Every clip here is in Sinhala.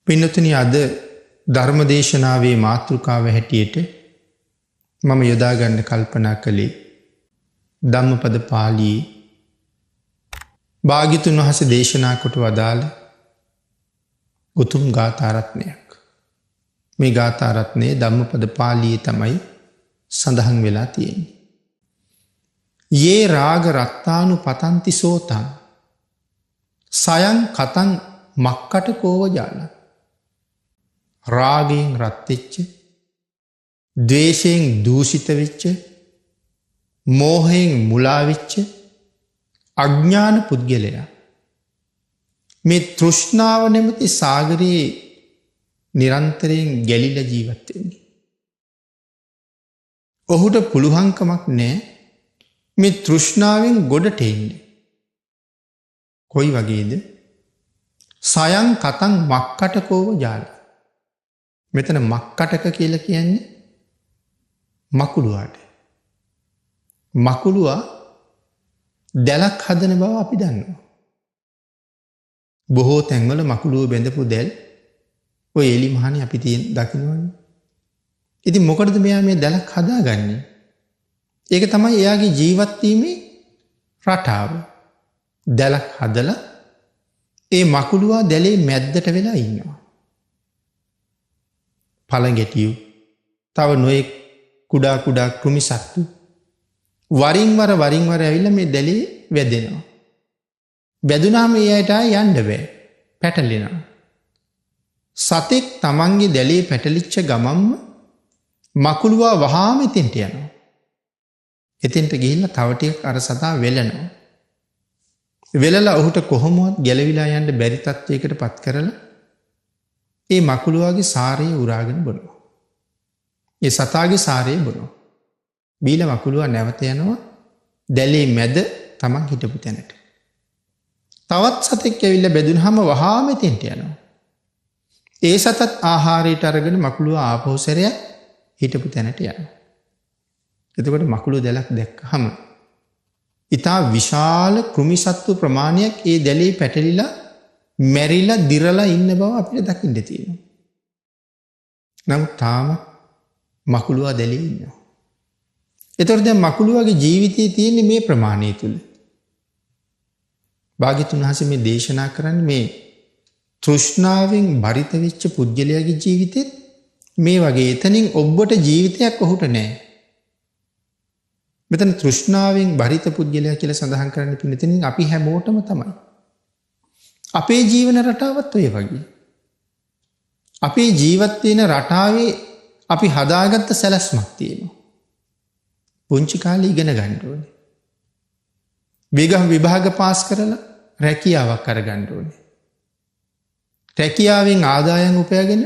පින්නතුනි අද ධර්මදේශනාවේ මාතෘකාව හැටියට මම යොදාගන්න කල්පනා කළේ ධම්මපද පාළියේ භාග්‍යතුන් වහන්සේ දේශනා කොට වදාළ උතුම් ගාථා රත්නයක්. මේ ගාථා රත්නයේ ධම්මපද පාළියේ තමයි සඳහන් වෙලා තියෙන්නේ. යේ රාග රත්තානු පතන්ති සෝතං සයං කතං මක්කට කෝවජාල. රාගයෙන් රත්වෙච්ච, ද්වේෂයෙන් දූෂිත වෙච්ච, මෝහයෙන් මුලාවිච්ච අඥාන පුද්ගලයා මේ තෘෂ්ණාව නැමැති සාගරයේ නිරන්තරයෙන් ගැලිලා ජීවත් වෙන්නේ. ඔහුට පුළුවන්කමක් නැහැ මේ තෘෂ්ණාවෙන් ගොඩට එන්නේ. කොයි වගේද? සයං කතං මක්කටකෝව ජාල. මෙතන මක්කටක කියලා කියන්නේ මකුළුවාට. මකුළුවා දැලක් හදන බව අපි දන්නවා. බොහෝ තැන්වල මකුළුව බැඳපු දැල් ඔය එලි මහනේ අපි දකින්නවනේ. ඉතින් මොකටද මෙයා මේ දැලක් හදාගන්නේ? ඒක තමයි එයාගේ ජීවත් වීමේ රටාව. දැලක් හදලා ඒ මකුළුවා දැලේ මැද්දට වෙලා ඉන්නවා. පළඟැටියු, තව නොයෙක් කුඩා කුඩා කෘමි සත්තු වරින් වර ඇවිල්ලා මේ දැලේ වැදෙනවා. වැදුනාම ඒ අයට යන්න බෑ. පැටලෙනවා. සතෙක් තමන්ගේ දැලේ පැටලිච්ච ගමම්ම මකුළුවා වහාම එතෙන්ට යනවා. එතෙන්ට ගිහිල්ලා තව ටිකක් අර සතා වෙලනවා. වෙලලා ඔහුට කොහොමවත් ගැලවිලා යන්න බැරි තත්වයකට පත් කරලා ඒ මකුළුවාගේ සාරය උරාගෙන බොනවා. ඒ සතාගේ සාරය බොනවා. බීලා මකුළුවා නැවත යනවා දැලේ මැද තමන් හිටපු තැනට. තවත් සතෙක් ඇවිල්ලා බැදුනහම වහාම එතෙන්ට යනවා. ඒ සතත් ආහාරයට අරගෙන මකුළුවා ආපහු සැරයක් හිටපු තැනට යනවා. එතකොට මකුළුව දැලක් දැක්කහම ඉතා විශාල කෘමිසත්තු ප්‍රමාණයක් ඒ දැලේ පැටලිලා මැරිලා දිරලා ඉන්න බව අපිට දකින්න තියෙනවා. නමුත් තාම මකුළුවා දැලේ ඉන්නවා. එතකොට දැන් මකුළුවාගේ ජීවිතයේ තියෙන්නේ මේ ප්‍රමාණය තුල. භාග්‍යතුන් වහන්සේ මේ දේශනා කරන්නේ මේ තෘෂ්ණාවෙන් බරිත වෙච්ච පුද්ගලයාගේ ජීවිතෙත් මේ වගේ එතනින් ඔබට ජීවිතයක් ඔහුට නැහැ. මෙතන තෘෂ්ණාවෙන් බරිත පුද්ගලයා කියලා සඳහන් කරන්න පිළිතෙනින් අපි හැමෝටම තමයි. අපේ ජීවන රටාවත් ඔය වගේ. අපේ ජීවත් වෙන රටාවේ අපි හදාගත්ත සැලැස්මක් තියෙනවා. පුංචි කාලේ ඉගෙන ගන්න ඕනේ. විභාග පාස් කරලා රැකියාවක් අරගන්න ඕනේ. රැකියාවෙන් ආදායම් උපයාගෙන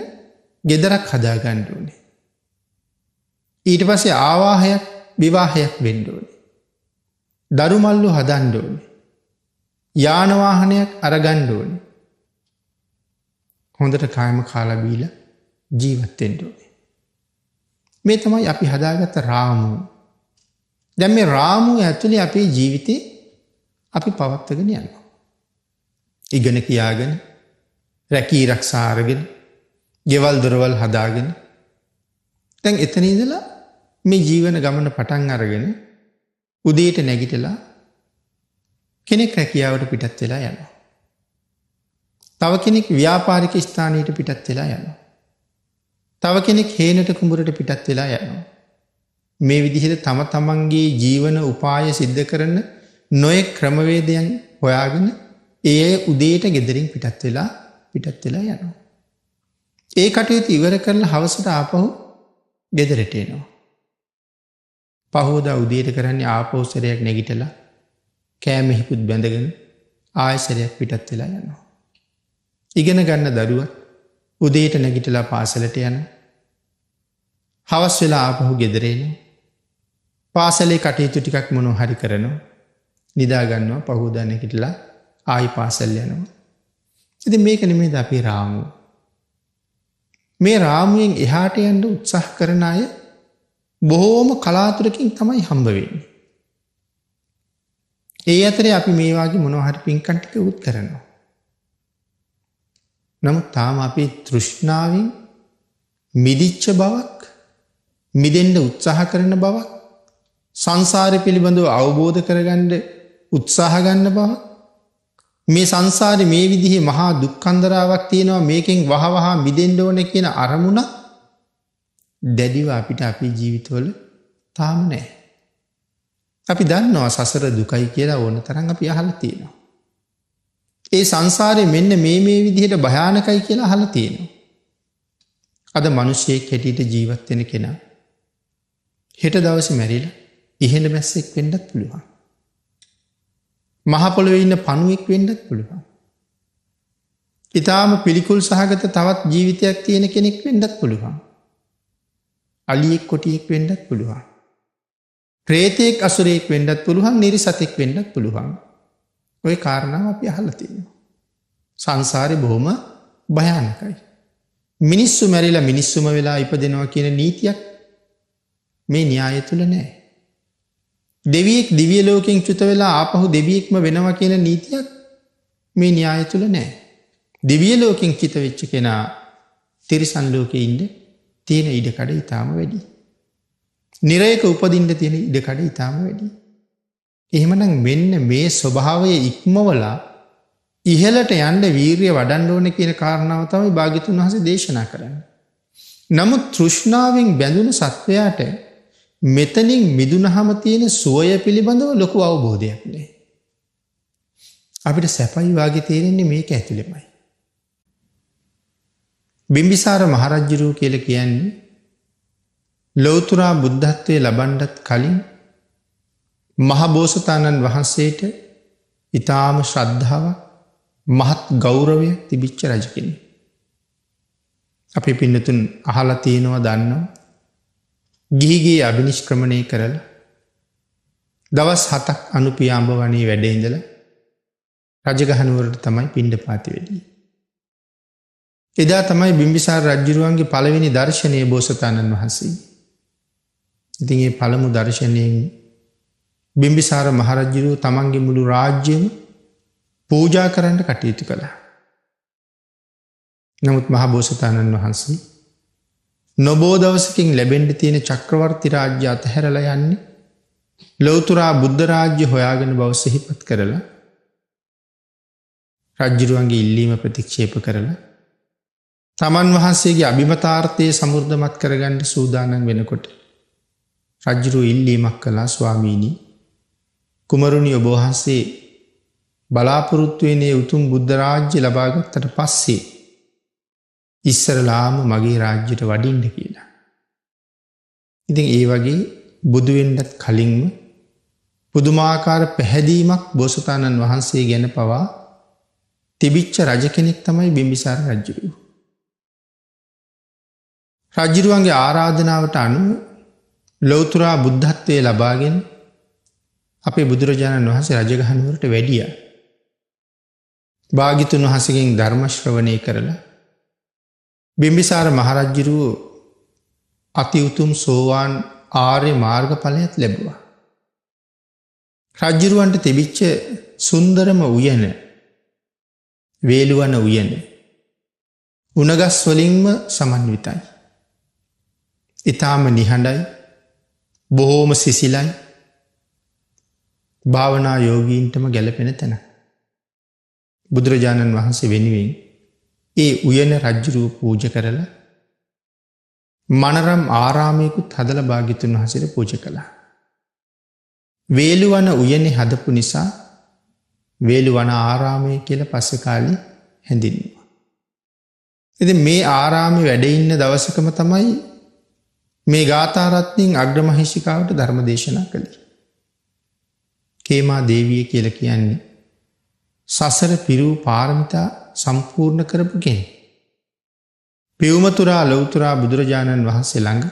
ගෙදරක් හදා ගන්න ඕනේ. ඊට පස්සේ ආවාහයක් විවාහයක් වෙන්න ඕනේ. දරු මල්ලු හදන්න ඕනේ. යාන වාහනයක් අරගන්න ඕනේ. හොඳට කායම කාලා බීලා ජීවත් වෙන්න ඕනේ. මේ තමයි අපි හදාගත්ත රාමුව. දැන් මේ රාමුව ඇතුලේ අපේ ජීවිතේ අපි පවත්වාගෙන යනවා. ඉගෙන කියාගෙන, රැකී ආරක්ෂා අරගෙන, ගෙවල් දොරවල් හදාගෙන දැන් එතන ඉඳලා මේ ජීවන ගමන පටන් අරගෙන උදේට නැගිටලා කෙනෙක් රැකියාවට පිටත් වෙලා යනවා. තව කෙනෙක් ව්‍යාපාරික ස්ථානයට පිටත් වෙලා යනවා. තව කෙනෙක් හේනට කුඹරට පිටත් වෙලා යනවා. මේ විදිහට තම තමන්ගේ ජීවන උපාය සිද්ධ කරන නොයෙක් ක්‍රමවේදයන් හොයාගෙන ඒ අය උදේට ගෙදරින් පිටත් වෙලා යනවා. ඒ කටයුතු ඉවර කරලා හවසට ආපහු ගෙදරට එනවා. පහෝදා උදේට කරන්නේ ආපහු සැරයක් නැගිටලා කෑම හිකුත් බැඳගෙන ආයෙ සැරයක් පිටත් වෙලා යනවා. ඉගෙන ගන්න දරුවා උදේට නැගිටලා පාසලට යනවා. හවස් වෙලා ආපහු ගෙදර එනවා. පාසලේ කටයුතු ටිකක් මොනවා හරි කරනවා. නිදා ගන්නවා. පහෝදා නැගිටලා ආයි පාසල් යනවා. ඉතින් මේක නෙමෙයිද අපේ රාමුව. මේ රාමුවෙන් එහාට යන්න උත්සාහ කරන අය බොහෝම කලාතුරකින් තමයි හම්බ වෙන්නේ. ඒ අතරේ අපි මේ වගේ මොනවා හරි පින්කම් ටික උත් කරනවා. නමුත් තාම අපි තෘෂ්ණාවෙන් මිදිච්ච බවක්, මිදෙන්න උත්සාහ කරන බවක්, සංසාරය පිළිබඳව අවබෝධ කරගන්න උත්සාහ ගන්න බවක්, මේ සංසාරේ මේ විදිහේ මහා දුක්ඛන්දරාවක් තියෙනවා, මේකෙන් වහවහ මිදෙන්න ඕනේ කියන අරමුණ දැඩිව අපිට අපේ ජීවිතවල තාම නැහැ. අපි දන්නවා සසර දුකයි කියලා ඕන තරම් අපි අහලා තියෙනවා. ඒ සංසාරේ මෙන්න මේ විදිහට භයානකයි කියලා අහලා තියෙනවා. අද මිනිස්සෙක් හැටියට ජීවත් වෙන කෙනා හෙට දවසේ මැරිලා ඉහෙළ මැස්සෙක් වෙන්නත් පුළුවන්. මහ පොළොවේ ඉන්න පණුවෙක් වෙන්නත් පුළුවන්. ඊටාම පිළිකුල් සහගත තවත් ජීවිතයක් තියෙන කෙනෙක් වෙන්නත් පුළුවන්. අලියෙක් කොටියෙක් වෙන්නත් පුළුවන්. ප්‍රේතෙක් අසුරයෙක් වෙන්නත් පුළුවන්, නිරිසතෙක් වෙන්නත් පුළුවන්. ওই කාරණාව අපි අහලා තියෙනවා. සංසාරේ බොහොම භයානකයි. මිනිස්සු මැරිලා මිනිස්සුම වෙලා ඉපදෙනවා කියන නීතියක් මේ න්‍යාය තුල නැහැ. දෙවියෙක් දිව්‍ය ලෝකෙන් චුත වෙලා ආපහු දෙවියෙක්ම වෙනවා කියන නීතියක් මේ න්‍යාය තුල නැහැ. දිව්‍ය ලෝකෙන් චිත වෙච්ච කෙනා තිරිසන් ලෝකේ ඉන්න තියෙන ඉඩකඩ ඊටාම වැඩි. නිරයක උපදින්න තියෙන ඉඩකඩ ඊටාම වැඩි. එහෙමනම් මෙන්න මේ ස්වභාවය ඉක්මවලා ඉහළට යන්න වීරිය වඩන්න ඕනේ කියන කාරණාව තමයි භාග්‍යතුන් වහන්සේ දේශනා කරන්නේ. නමුත් තෘෂ්ණාවෙන් බැඳුණු සත්වයාට මෙතනින් මිදුනහම තියෙන සුවය පිළිබඳව ලොකු අවබෝධයක් නැහැ. අපිට සැපයි වාගේ තේරෙන්නේ මේක ඇතුළෙමයි. බිම්බිසාර මහරජුරෝ කියලා කියන්නේ ලෞතර බුද්ධත්වයේ ලබන්නත් කලින් මහබෝසතාණන් වහන්සේට ඊටාම ශ්‍රද්ධාවක්, මහත් ගෞරවයක් තිබිච්ච රජ කෙනෙක්. අපි පින්නතුන් අහලා තියෙනවා, දන්නවා. ගිහිගේ අභිනිෂ්ක්‍රමණය කරලා දවස් 7ක් අනුපියාඹ වනේ වැඩ ඉඳලා රජගහනුවරට තමයි පිණ්ඩපාතේ වෙන්නේ. එදා තමයි බිම්බිසාර රජුරුවන්ගේ පළවෙනි දර්ශනයේ බෝසතාණන් වහන්සේ. ඉතින් මේ පළමු දර්ශනයෙන් බිම්බිසාර මහරජුරුව තමන්ගේ මුළු රාජ්‍යෙම පූජා කරන්න කටයුතු කළා. නමුත් මහ බෝසතාණන් වහන්සේ නොබෝ දවසකින් ලැබෙන්න තියෙන චක්‍රවර්ති රාජ්‍ය අතහැරලා යන්නේ ලෞතර බුද්ධ රාජ්‍ය හොයාගෙන බව සිහිපත් කරලා රජුරුවන්ගේ ඉල්ලීම ප්‍රතික්ෂේප කරලා තමන් වහන්සේගේ අභිමතාර්ථයේ සමෘද්ධමත් කරගන්න සූදානම් වෙනකොට රජුරුව ඉල්ලීමක් කළා, ස්වාමීනි, කුමරුනි, ඔබ වහන්සේ බලාපොරොත්තු වෙන්නේ උතුම් බුද්ධ රාජ්‍ය ලබා ගත්තට පස්සේ ඉස්සරලාම මගේ රාජ්‍යයට වඩින්න කියලා. ඉතින් ඒ වගේ බුදු වෙන්නත් කලින්ම පුදුමාකාර පැහැදීමක් බෝසතාණන් වහන්සේ ගැන පවා තිබිච්ච රජ කෙනෙක් තමයි බිම්බිසාර රජුරුව. රජුරුවන්ගේ ආරාධනාවට අනුව ලෞතර බුද්ධත්වයේ ලබාගෙන අපේ බුදුරජාණන් වහන්සේ රජගහනුවරට වැඩියා. භාග්‍යතුන් වහන්සේගෙන් ධර්ම ශ්‍රවණය කරලා බිම්බිසාර මහරජුරුව අති උතුම් සෝවාන් ආර්ය මාර්ගඵලයක් ලැබුවා. රජුරුවන්ට තිබිච්ච සුන්දරම උයන, වේලුවන උයන උණගස් වලින්ම සමන්විතයි. ඊටාම නිහඬයි, බොහෝම සිසිලයි, භාවනා යෝගීන්ටම ගැලපෙන තැන. බුදුරජාණන් වහන්සේ වෙනුවෙන් ඒ උයන රජුරුව පූජා කරලා මනරම් ආරාමයකුත් හදලා භාග්‍යතුන් වහන්සේට පූජා කළා. වේලුවන උයනේ හදපු නිසා වේලුවන ආරාමය කියලා පස්සේ කාලේ හැඳින්වුවා. ඉතින් මේ ආරාමේ වැඩ ඉන්න දවසකම තමයි මේ ගාථා රත්නින් අග්‍රමහේශිකාවට ධර්ම දේශනා කළේ. කේමා දේවිය කියලා කියන්නේ සසර පිරූ පාරමිතා සම්පූර්ණ කරපු කෙනෙක්. පියුමතුරා ලෞතර බුදුරජාණන් වහන්සේ ළඟ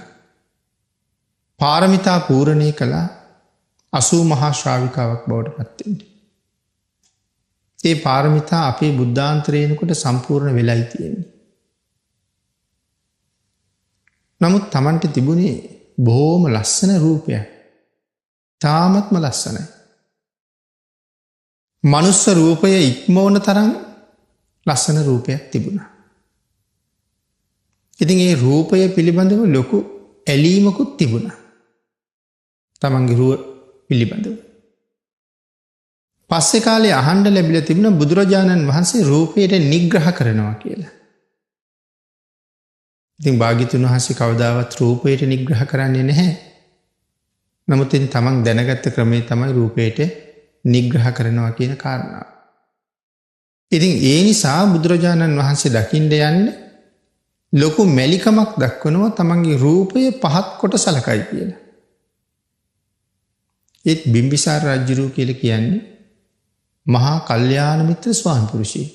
පාරමිතා පූර්ණේ කළා 80 මහා ශ්‍රාවිකාවක් බවට පත් වෙන්නේ. ඒ පාරමිතා අපේ බුද්ධාන්තරේනකොට සම්පූර්ණ වෙලයි තියෙන්නේ. නමුත් Tamanට තිබුණේ බොහොම ලස්සන රූපයක්. තාමත්ම ලස්සනයි. මනුස්ස රූපය ඉක්මවන තරම් ලස්සන රූපයක් තිබුණා. ඉතින් ඒ රූපය පිළිබඳව ලොකු ඇලීමකුත් තිබුණා. තමන්ගේ රුව පිළිබඳව. පස්සේ කාලේ අහන්න ලැබිලා තිබුණ බුදුරජාණන් වහන්සේ රූපයට නිග්‍රහ කරනවා කියලා. ඉතින් භාග්‍යතුන් වහන්සේ කවදාවත් රූපයට නිග්‍රහ කරන්නේ නැහැ. නමුත් ඉතින් තමන් දැනගත්ත ක්‍රමේ තමයි රූපයට නිග්‍රහ කරනවා කියන කාරණාව. ඉතින් ඒ නිසා බුදුරජාණන් වහන්සේ දකින්න යන්නේ ලොකු මැලිකමක් දක්වනවා තමන්ගේ රූපය පහත් කොට සලකයි කියලා. ඒත් බිම්බිසාර රජුරු කියලා කියන්නේ මහා කල්යාණ මිත්‍ර ස්වාමි පුරුෂයෙක්.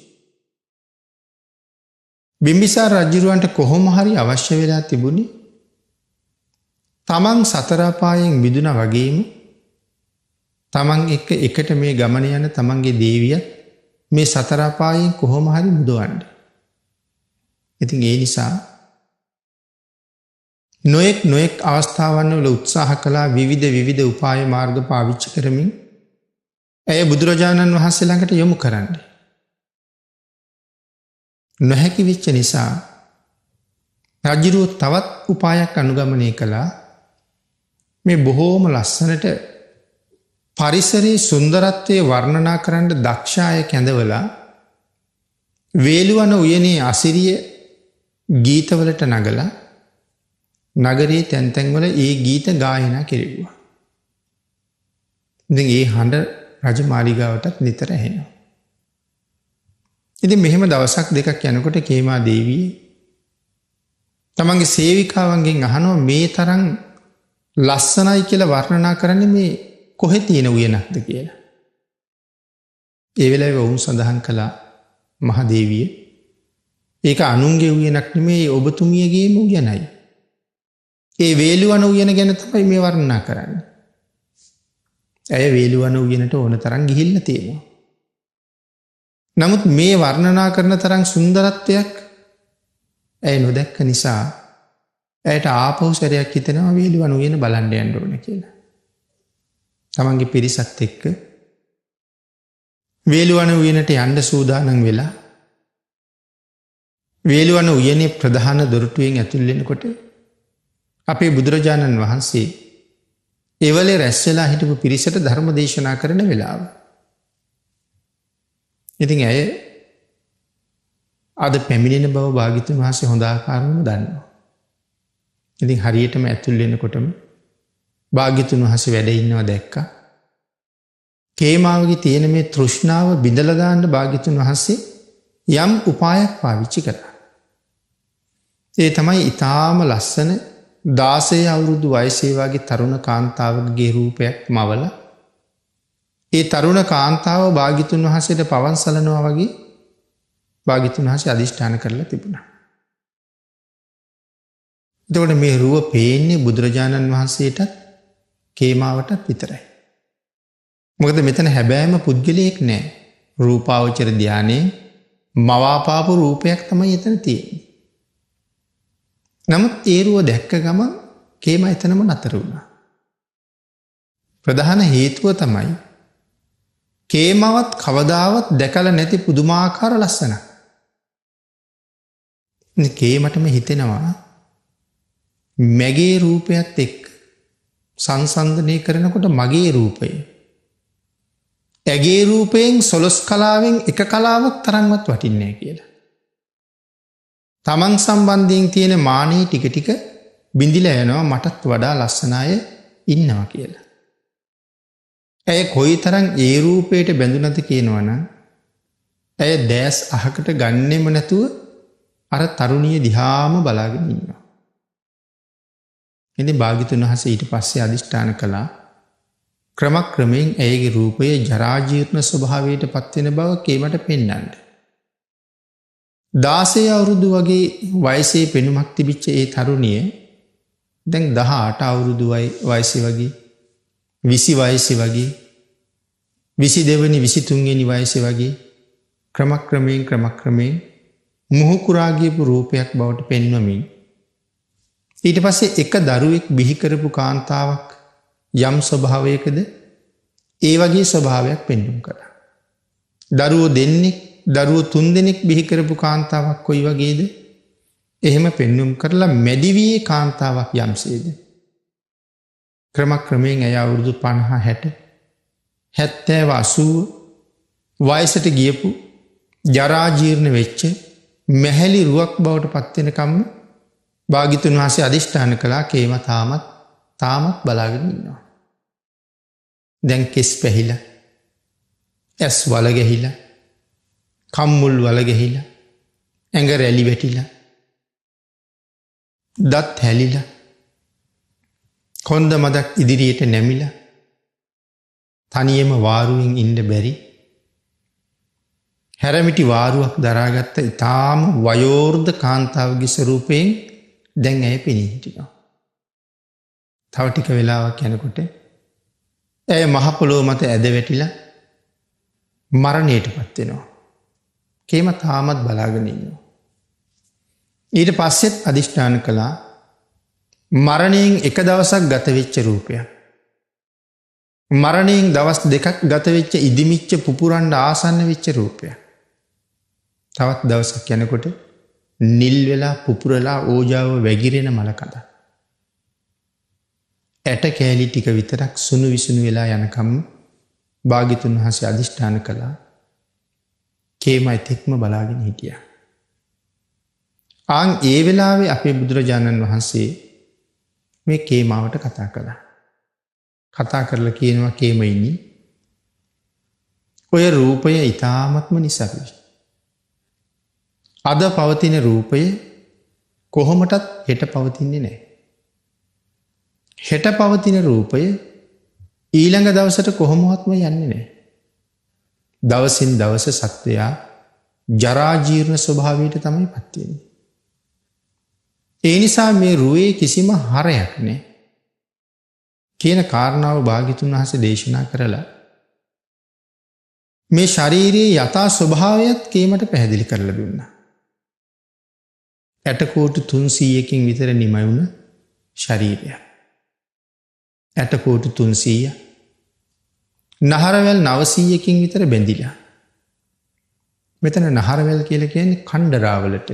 බිම්බිසාර රජුරවන්ට කොහොම හරි අවශ්‍ය වෙලා තිබුණේ තමන් සතර අපායෙන් මිදුණා වගේම තමන් එක්ක එකට මේ ගමන යන තමන්ගේ දේවියත් මේ සතර අපායෙන් කොහොම හරි මුදවන්න. ඉතින් ඒ නිසා නොයෙක් අවස්ථාවන් වල උත්සාහ කළා විවිධ උපාය මාර්ග පාවිච්චි කරමින් ඇය බුදුරජාණන් වහන්සේ ළඟට යොමු කරන්නේ. නොහැකි වෙච්ච නිසා රජුරුව තවත් උපායක් අනුගමනය කළා. මේ බොහෝම ලස්සනට පරිසරයේ සුන්දරත්වය වර්ණනා කරන්න දක්ෂාය කැඳවලා වේලුවන උයනේ අසිරිය ගීතවලට නගලා නගරයේ තැන්තැන්වල ඒ ගීත ගායනා කෙරෙව්වා. ඉතින් ඒ හඬ රජමාලිගාවටත් නිතර ඇහෙනවා. ඉතින් මෙහෙම දවසක් දෙකක් යනකොට කේමා දේවිය තමන්ගේ සේවිකාවන්ගෙන් අහනවා මේ තරම් ලස්සනයි කියලා වර්ණනා කරන්නේ මේ කොහෙ තියෙන උයනක්ද කියලා. ඒ වෙලාවේ වුන් සඳහන් කළා මහදේවිය ඒක අනුන්ගේ උයනක් නෙමෙයි ඔබතුමියගේම උයනයි. ඒ වේලුවන උයන ගැන තමයි මේ වර්ණනා කරන්නේ. ඇය වේලුවන උයනට ඕන තරම් ගිහිල්ලා තියෙනවා. නමුත් මේ වර්ණනා කරන තරම් සුන්දරත්වයක් ඇය නොදැක්ක නිසා ඇයට ආපහු සැරයක් හිතෙනවා වේලුවන උයන බලන්න යන්න ඕන කියලා. තමන්ගේ පිරිසත් එක්ක වේලුවන උයනට යන්න සූදානම් වෙලා වේලුවන උයනේ ප්‍රධාන දොරටුවෙන් ඇතුල් වෙනකොට අපේ බුදුරජාණන් වහන්සේ එවලේ රැස් වෙලා හිටපු පිරිසට ධර්ම දේශනා කරන වෙලාව. ඉතින් ඇය අද පැමිණෙන බව භාග්‍යතුන් වහන්සේ හොඳ ආකාරවම දන්නවා. ඉතින් හරියටම ඇතුල් වෙනකොටම භාග්‍යතුන් වහන්සේ වැඩ ඉන්නවා දැක්කා. කේමාවගේ තියෙන මේ තෘෂ්ණාව බිඳලා දාන්න භාග්‍යතුන් වහන්සේ යම් උපායක් පාවිච්චි කළා. ඒ තමයි ඊටාම ලස්සන 16 අවුරුදු වයසේ වගේ තරුණ කාන්තාවකගේ රූපයක් මවලා ඒ තරුණ කාන්තාව භාග්‍යතුන් වහන්සේට පවන් සලනවා වගේ භාග්‍යතුන් වහන්සේ අදිෂ්ඨාන කරලා තිබුණා. එතකොට මේ රුව පේන්නේ බුදුරජාණන් වහන්සේටත් කේමාවටත් විතරයි. මොකද මෙතන හැබෑම පුද්ගලයෙක් නෑ. රූපාවචර ධානයේ මවාපාපු රූපයක් තමයි එතන තියෙන්නේ. නමුත් ඒ රුව දැක්ක ගමන් කේමා එතනම නතර වුණා. ප්‍රධාන හේතුව තමයි කේමාවත් කවදාවත් දැකලා නැති පුදුමාකාර ලස්සනක්. කේමටම හිතෙනවා මගේ රූපයත් එක්ක සංසන්දනය කරනකොට මගේ රූපය ඇගේ රූපයෙන් 12 කලාවෙන් එක කලාවක් තරම්වත් වටින්නේ කියලා. තමන් සම්බන්ධයෙන් තියෙන මානෙ ටික ටික බිඳිලා යනවා මටත් වඩා ලස්සන අය ඉන්නවා කියලා. ඇය කොයිතරම් ඒ රූපයට බැඳුනද කියනවනම් ඇය දැස් අහකට ගන්නෙම නැතුව අර තරුණිය දිහාම බලාගෙන ඉන්නවා. ඉතින් භාග්‍යතුන් වහන්සේ ඊට පස්සේ අදිෂ්ඨාන කළා ක්‍රමක්‍රමයෙන් ඇයගේ රූපය ජරා ජීර්ණ ස්වභාවයට පත් වෙන බව කේමට පෙන්වන්න. 16 අවුරුදු වගේ වයසේ පෙනුමක් තිබිච්ච ඒ තරුණිය දැන් 18 අවුරුදු වයසේ වගේ 20 වයසේ වගේ 22 වෙනි 23 වෙනි වයසේ වගේ ක්‍රමක්‍රමයෙන් මුහුකුරා ගියපු රූපයක් බවට පෙන්වමින් ඊට පස්සේ එක දරුවෙක් බිහි කරපු කාන්තාවක් යම් ස්වභාවයකද ඒ වගේ ස්වභාවයක් පෙන්වුම් කළා. දරුවෝ 3 දෙනෙක් බිහි කරපු කාන්තාවක් කොයි වගේද එහෙම පෙන්නුම් කරලා මැදිවියේ කාන්තාවක් යම්සේද. ක්‍රමක්‍රමයෙන් ඇය අවුරුදු 50 60 70 වයසට ගියපු ජරාජීර්ණ වෙච්ච මැහැලි රුවක් බවට පත්වෙනකම්ම භාග්‍යතුන් වහන්සේ අධිෂ්ඨාන කළා කේම තාමත් බලාගෙන ඉන්නවා. දැන් කෙස් පැහිලා, ඇස් වල ගැහිලා, කම්මුල් වල ගැහිලා, ඇඟ රැලි වැටිලා, දත් හැලිලා, කොන්ද මදක් ඉදිරියට නැමිලා, තනියම වාරුවෙන් ඉන්න බැරි හැරමිටි වාරුවක් දරාගත්ත ඉතාම වයෝවෘද්ධ කාන්තාවගේ ස්වරූපයෙන් දැන් ඇය පෙනී හිටිනවා. තව ටික වෙලාවක් යනකොට ඇය මහ පොළොව මත ඇද වැටිලා මරණයට පත් වෙනවා. කේම තාමත් බලාගෙන ඉන්නවා. ඊට පස්සෙත් අධිෂ්ඨාන කළා මරණයෙන් එක දවසක් ගත වෙච්ච රූපයක්. මරණයෙන් දවස් දෙකක් ගත වෙච්ච ඉදිමිච්ච පුපුරන්ඩ ආසන්න වෙච්ච රූපයක්. තවත් දවසක් යනකොට නිල් වෙලා පුපුරලා ඕජාව වැගිරෙන මලකඳ. ඇට කෑලි ටික විතරක් සුණු විසුණු වෙලා යනකම් භාග්‍යතුන් වහන්සේ අධිෂ්ඨාන කළා කේම එතෙක්ම බලාගෙන හිටියා. ආන් ඒ වෙලාවේ අපේ බුදුරජාණන් වහන්සේ මේ කේමාවට කතා කළා. කතා කරලා කියනවා කේමයිනි ඔය රූපය ඊ타ත්ම නිසරුයි. අද පවතින රූපය කොහොමටත් හෙට පවතින්නේ නැහැ. හෙට පවතින රූපය ඊළඟ දවසට කොහොමවත්ම යන්නේ නැහැ. දවසින් දවස සත්වයා ජරාජීර්ණ ස්වභාවයට තමයි පත් වෙන්නේ. ඒ නිසා මේ රුවේ කිසිම හරයක් නැහැ කියන කාරණාව භාග්‍යතුන් වහන්සේ දේශනා කරලා මේ ශරීරයේ යථා ස්වභාවයත් කේමට පැහැදිලි කරලා දුන්නා. ඇටකෝටු 300කින් විතර නිමයි වුණ ශරීරයක්. ඇටකෝටු 300 නහරවැල් 900කින් විතර බැඳිලා. මෙතන නහරවැල් කියලා කියන්නේ කණ්ඩරාවලට.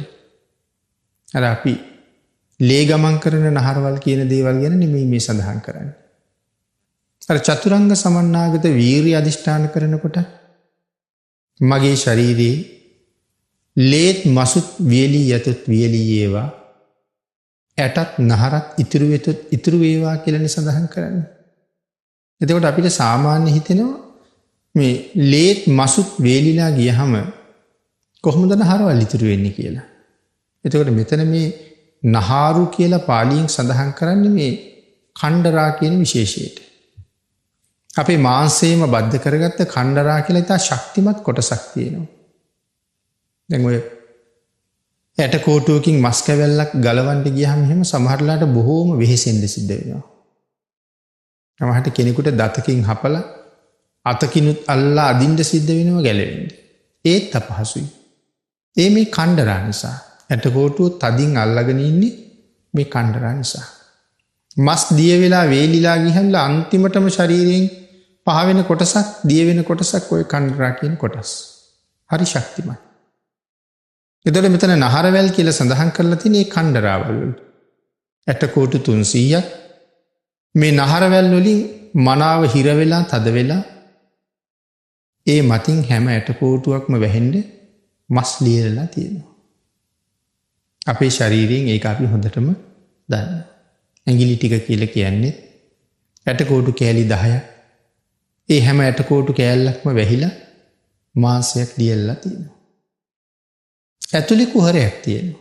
අර අපි ලේ ගමන් කරන නහරවල් කියන දේවල් ගැන නෙමෙයි මේ සඳහන් කරන්නේ. අර චතුරංග සමන්නාගත වීරිය අධිෂ්ඨාන කරනකොට මගේ ශරීරයේ ලේත් මසුත් වියලී යතුත් වියලී ඒවා ඇටත් නහරත් ඉතුරු වෙතුත් ඉතුරු වේවා කියලා සඳහන් කරන්නේ. එතකොට අපිට සාමාන්‍ය හිතෙනවා මේ ලේත් මසුත් වේලිලා ගියහම කොහොමද නහරවල් ඉතුරු වෙන්නේ කියලා. එතකොට මෙතන මේ නහාරු කියලා පාලියෙන් සඳහන් කරන්නේ මේ කණ්ඩරා කියන විශේෂයට. අපේ මාංශයේම බද්ධ කරගත්ත කණ්ඩරා කියලා ඉතා ශක්තිමත් කොටසක් තියෙනවා. දැන් ඔය ඇටකෝටුවකින් මස් කැවැල්ලක් ගලවන්න ගියහම එහෙම සමහරලාට බොහෝම වෙහෙසෙන්න සිද්ධ වෙනවා. සමහරට කෙනෙකුට දතකින් හපලා අතකිනුත් අල්ලා අදින්න සිද්ධ වෙනවා ගැලවෙන්න. ඒත් අපහසුයි. ඒ මේ කණ්ඩරා නිසා. ඇටකෝටුව තදින් අල්ලගෙන ඉන්නේ මේ කණ්ඩරා නිසා. මස් දිය වෙලා වේලිලා ගිහලා අන්තිමටම ශරීරයෙන් පහවෙන කොටසක් දිය වෙන කොටසක් ඔය කණ්ඩරා කියන කොටස්. හරි ශක්තිමත්. එතකොට මෙතන නහරවැල් කියලා සඳහන් කරලා තියෙන මේ කණ්ඩරාවල් වල ඇටකෝටු 300ක් මේ නහරවැල් වලින් මනාව හිර වෙලා තද වෙලා ඒ මතින් හැම ඇටකෝටුවක්ම වැහෙන්න මස් ලියලා තියෙනවා. අපේ ශරීරයෙන් ඒක අපි හොඳටම දන්නවා. ඇඟිලි ටික කියලා කියන්නේ ඇටකෝටු කෑලි 10ක්. ඒ හැම ඇටකෝටු කෑල්ලක්ම වැහිලා මාංශයක් ලියලා තියෙනවා. ඇතුලේ කුහරයක් තියෙනවා.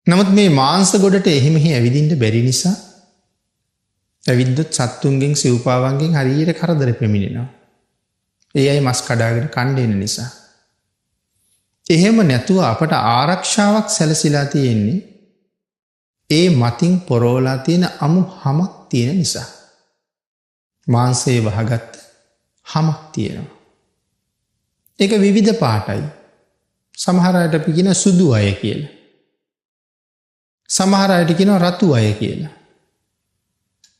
නමුත් මේ මාංශ ගොඩට එහෙම ඇවිදින්න බැරි නිසා ඇවිද්දොත් සත්තුන්ගෙන් සිව්පාවන්ගෙන් හරියට කරදර පැමිණෙනවා. ඒ අය මස් කඩාගෙන කන්න එන නිසා. එහෙම නැතුව අපට ආරක්ෂාවක් සැලසිලා තියෙන්නේ ඒ මතින් පොරෝලා තියෙන අමු හමක් තියෙන නිසා. මාංශයේ වහගත්ත හමක් තියෙනවා. ඒක විවිධ පාටයි. සමහර අයට අපි කියන සුදු අය කියලා. සමහර අයට කියනවා රතු අය කියලා.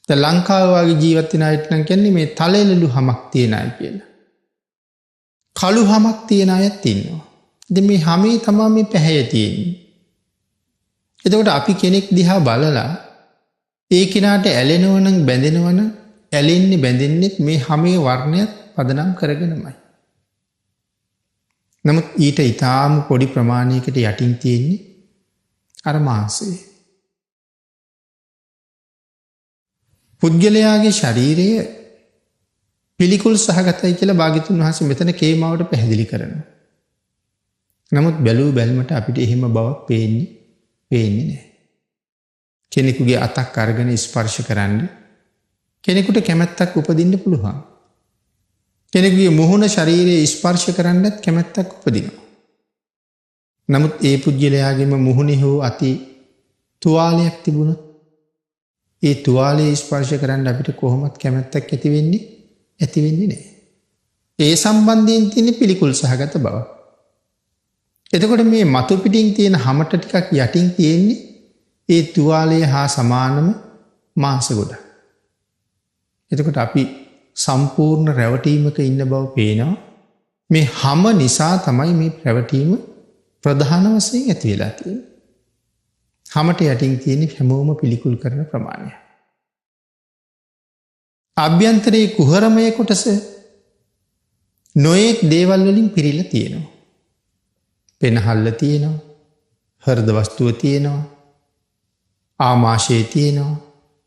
දැන් ලංකාව වගේ ජීවත් වෙන අයට නම් කියන්නේ මේ තලෙලළු හමක් තියෙන අය කියලා. කළු හමක් තියෙන අයත් ඉන්නවා. ඉතින් මේ හැමේ තමයි මේ පැහැය තියෙන්නේ. එතකොට අපි කෙනෙක් දිහා බලලා ඒ කෙනාට ඇලෙනවනම් බැඳෙනවනම් ඇලෙන්නේ බැඳෙන්නෙත් මේ හැමේ වර්ණයත් පදනම් කරගෙනමයි. නමුත් ඊට ඊටාම පොඩි ප්‍රමාණයකට යටින් තියෙන්නේ අර මාංශය. පුද්ගලයාගේ ශරීරය පිළිකුල් සහගතයි කියලා භාග්‍යවතුන් වහන්සේ මෙතන කේමාවට පැහැදිලි කරනවා. නමුත් බැලූ බැල්මට අපිට එහෙම බවක් පේන්නේ නැහැ. කෙනෙකුගේ අතක් අරගෙන ස්පර්ශ කරන්න කෙනෙකුට කැමැත්තක් උපදින්න පුළුවන්. කෙනෙකුගේ මුහුණ ශරීරයේ ස්පර්ශ කරන්නත් කැමැත්තක් උපදිනවා. නමුත් ඒ පුද්ගලයාගේම මුහුණේ හෝ අති තුවාලයක් තිබුණොත් ඒ තුවාලයේ ස්පර්ශ කරන්න අපිට කොහොමත් කැමැත්තක් ඇති වෙන්නේ නැහැ. ඒ සම්බන්ධයෙන් තියෙන පිළිකුල් සහගත බව. එතකොට මේ මතු පිටින් තියෙන හැමට ටිකක් යටින් තියෙන්නේ ඒ තුවාලය හා සමානම මාංශ ගොඩ. එතකොට අපි සම්පූර්ණ රැවටීමක ඉන්න බව පේනවා. මේ හැම නිසා තමයි මේ රැවටීම ප්‍රධාන වශයෙන් ඇති වෙලා තියෙන්නේ. හැමට යටින් තියෙන හැමෝම පිළිකුල් කරන ප්‍රමාණය. අභ්‍යන්තරයේ කුහරමය කොටස නොයෙක් දේවල් වලින් පිරීලා තියෙනවා. පෙනහල්ල තියෙනවා, හෘද වස්තුව තියෙනවා, ආමාශය තියෙනවා,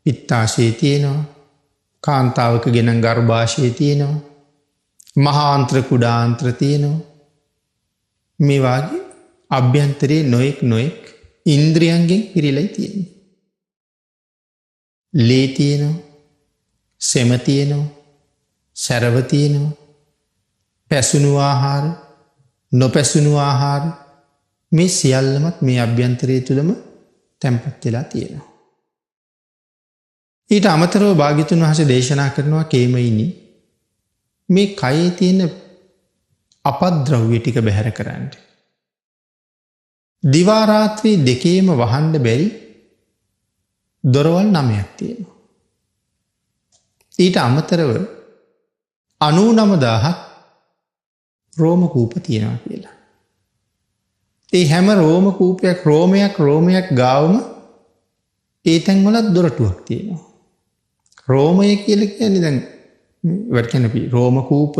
පිත්තාශය තියෙනවා, කාන්තාවක ගෙන ගර්භාශය තියෙනවා, මහාන්ත්‍ර කුඩාන්ත්‍ර තියෙනවා. මේ වාගේ අභ්‍යන්තරයේ නොයෙක් ඉන්ද්‍රියන්ගෙන් පිරීලා තියෙන්නේ. ලේ තියෙනවා, සෙම තියෙනවා, සැරව තියෙනවා, පැසුණු ආහාර, නොපැසුණු ආහාර, මේ සියල්ලමත් මේ අභ්‍යන්තරය තුළම තැන්පත් වෙලා තියෙනවා. ඊට අමතරව භාග්‍යවතුන් වහන්සේ දේශනා කරනවා කේමයිනි මේ කයේ තියෙන අපද්‍රව්‍ය ටික බැහැර කරන්න. දිවා රාත්‍රී දෙකේම වහන්න බැරි දොරවල් 9ක් තියෙනවා. ඊට අමතරව 99000ක් රෝම කූප තියෙනවා කියලා. ඒ හැම රෝම කූපයක් රෝමයක් ගාවම ඒ තැන්වලත් දොරටුවක් තියෙනවා. රෝමය කියලා කියන්නේ දැන් ඉවත් කරන අපි රෝම කූප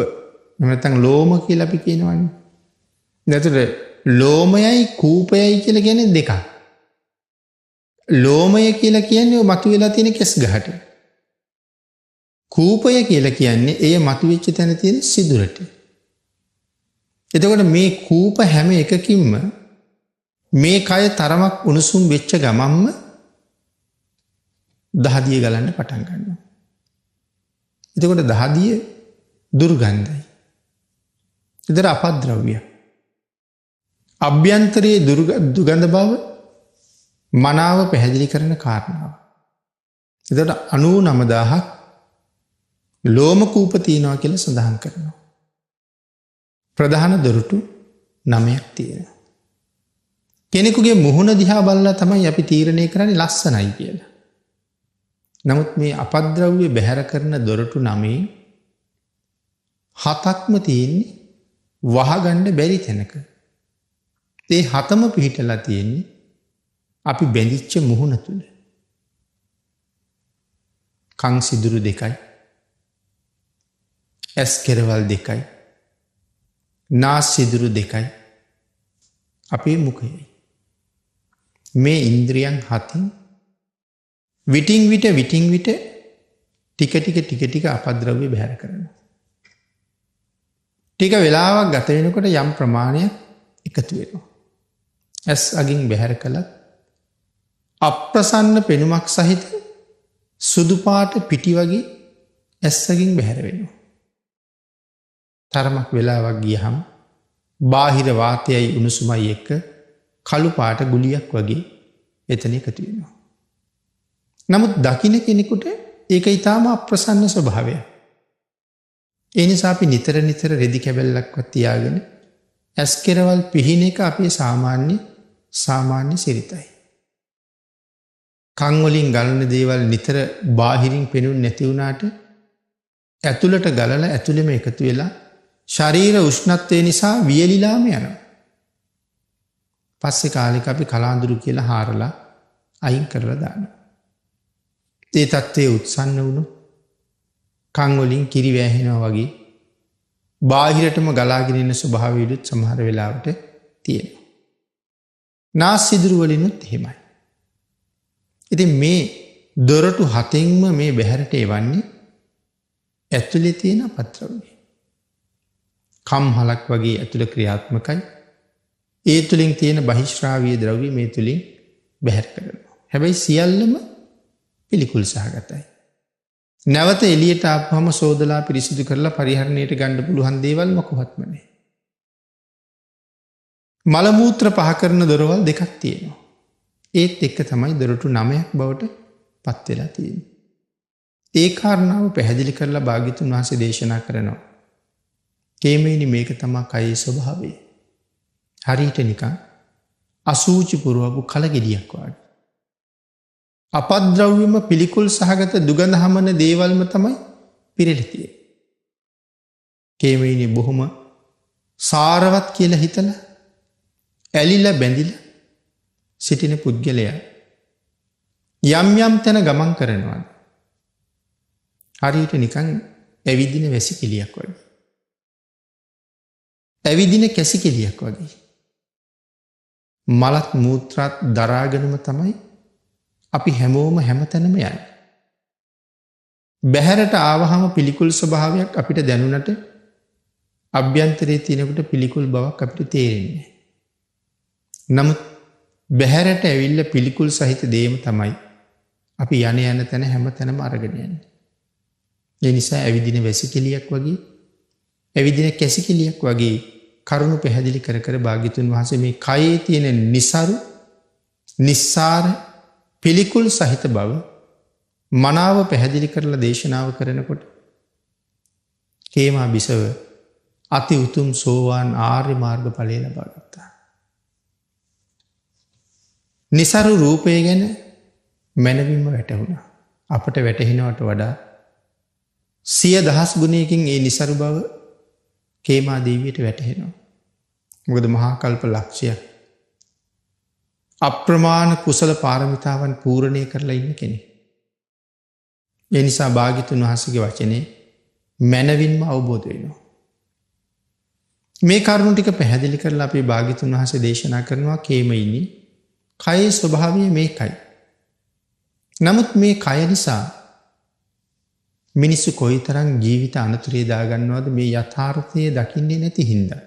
නැත්නම් ලෝම කියලා අපි කියනවනේ. නැතර ලෝමයයි කූපයයි කියලා කියන්නේ දෙකක්. ලෝමය කියලා කියන්නේ මතුවලා තියෙන කෙස් ගහට. කූපය කියලා කියන්නේ එය මතුවෙච්ච තැන තියෙන සිදුරට. එතකොට මේ කූප හැම එකකින්ම මේ කය තරමක් උණුසුම් වෙච්ච ගමන්ම දහදිය ගලන්න පටන් ගන්නවා. එතකොට දහදිය දුර්ගන්ධයි. ඒතර අපද්‍රව්‍ය. අභ්‍යන්තරයේ දුර්ගන්ධ බව මනාව පැහැදිලි කරන කාරණාව. එතකොට 99000ක් ලෝම කූප තියෙනවා කියලා සඳහන් කරනවා. ප්‍රධාන දොරටු 9ක් තියෙනවා. කෙනෙකුගේ මුහුණ දිහා බලලා තමයි අපි තීරණය කරන්නේ ලස්සනයි කියලා. නමුත් මේ අපද්‍රව්‍ය බැහැර කරන දොරටු 9 7ක්ම තියෙන්නේ වහගන්න බැරි තැනක. ඒ 7ම පිහිටලා තියෙන්නේ අපි බැඳිච්ච මුහුණ තුල. කන් සිදුරු 2යි. ඇස් කෙරවල් 2යි. නාස් සිදුරු 2යි. අපේ මුඛයයි. මේ ඉන්ද්‍රියන් 7න් විටින් විට ටික අපද්‍රව්‍ය බැහැර කරනවා. ටික වෙලාවක් ගත වෙනකොට යම් ප්‍රමාණයක් එකතු වෙනවා. ඇස් අගින් බැහැර කළත් අප්‍රසන්න පෙනුමක් සහිත සුදු පාට පිටි වගේ ඇස් අගින් බැහැර වෙනවා. තරමක් වෙලාවක් ගියහම බාහිර වාතයයි උණුසුමයි එක්ක කළු පාට ගුලියක් වගේ එතන එකතු වෙනවා. නමුත් දකින්න කෙනෙකුට ඒක ඊටාම අප්‍රසන්න ස්වභාවයක්. ඒ නිසා අපි නිතර රෙදි කැබල්ලක්වත් තියාගෙන ඇස් කෙරවල් පිහින එක අපේ සාමාන්‍ය සිරිතයි. කන් වලින් ගලන දේවල් නිතර බාහිරින් පෙනුනේ නැති වුණාට ඇතුළට ගලලා ඇතුළෙම එකතු වෙලා ශරීර උෂ්ණත්වය නිසා වියලිලාම යනවා. පස්සේ කාලෙක අපි කලාඳුරු කියලා හාරලා අයින් කරලා දානවා. ඒ තත්ත්වයේ උත්සන්න වුණු කන් වලින් කිරි වැහෙනවා වගේ බාහිරටම ගලාගෙන එන ස්වභාවයලුත් සමහර වෙලාවට තියෙනවා. නාස් සිදුරු වලිනුත් එහෙමයි. ඉතින් මේ දොරටු 7න්ම මේ බැහැරට එවන්නේ ඇතුලේ තියෙන පත්‍රවලින්. කම්හලක් වගේ ඇතුළ ක්‍රියාත්මකයි. ඒ තුළින් තියෙන බහිශ්‍රාවීය ද්‍රව්‍ය මේ තුළින් බැහැර කරනවා. හැබැයි සියල්ලම පිළිකුල් සහගතයි. නැවත එළියට ආපුවම සෝදලා පිරිසිදු කරලා පරිහරණයට ගන්න පුළුවන් දේවල් මොකවත්ම නැහැ. මල මූත්‍ර පහ කරන දොරවල් දෙකක් තියෙනවා. ඒත් එක්ක තමයි දොරටු 9ක් බවට පත් වෙලා තියෙන්නේ. ඒ කාරණාව පැහැදිලි කරලා භාග්‍යතුන් වහන්සේ දේශනා කරනවා. කේමේනි මේක තමයි කයේ ස්වභාවය. හරියට නිකන් අසූචි පුරවපු කලගෙඩියක් වගේ. අපද්‍රව්‍යම පිළිකුල් සහගත දුගඳ හමන දේවල්ම තමයි පිරෙලා තියෙන්නේ. කේමේනි බොහොම සාරවත් කියලා හිතලා ඇලිලා බැඳිලා සිටින පුද්ගලයා යම් යම් තැන ගමන් කරනවා. හරියට නිකන් ඇවිදින වැසිකිළියක් වගේ. ඇවිදින කැසිකිළියක් වගේ. මලත් මූත්‍රාත් දරාගෙනම තමයි අපි හැමෝම හැමතැනම යන්නේ. බැහැරට ආවහම පිළිකුල් ස්වභාවයක් අපිට දැනුණට අභ්‍යන්තරයේ තියෙනකොට පිළිකුල් බවක් අපිට තේරෙන්නේ. නමුත් බැහැරට ඇවිල්ලා පිළිකුල් සහිත දේම තමයි අපි යන තැන හැමතැනම අරගෙන යන්නේ. ඒ නිසා ඇවිදින වැසිකිළියක් වගේ ඇවිදින කැසිකිළියක් වගේ කරුණු පැහැදිලි කර කර භාග්‍යතුන් වහන්සේ මේ කයේ තියෙන නිසරු නිස්සාර පිළිකුල් සහිත බව මනාව පැහැදිලි කරලා දේශනාව කරනකොට කේමා බිසව අති උතුම් සෝවාන් ආර්ය මාර්ග ඵලය ලබා ගත්තා. නිසරු රූපය ගැන මනවින්ම වැටහුණා. අපට වැටහෙනවට වඩා 100,000 ගුණයකින් ඒ නිසරු බව කේමා දේවියට වැටහෙනවා. මොකද මහා කල්ප ලක්ෂයක් අප්‍රමාණ කුසල පාරමිතාවන් පූර්ණය කරලා ඉන්න කෙනෙක්. ඒ නිසා භාග්‍යතුන් වහන්සේගේ වචනේ මනවින්ම අවබෝධ වෙනවා. මේ කරුණු ටික පැහැදිලි කරලා අපේ භාග්‍යතුන් වහන්සේ දේශනා කරනවා කේමයිනි කයේ ස්වභාවය මේකයි. නමුත් මේ කය නිසා මිනිස්සු කොයිතරම් ජීවිත අනතුරේ දාගන්නවද මේ යථාර්ථය දකින්නේ නැති හින්දා.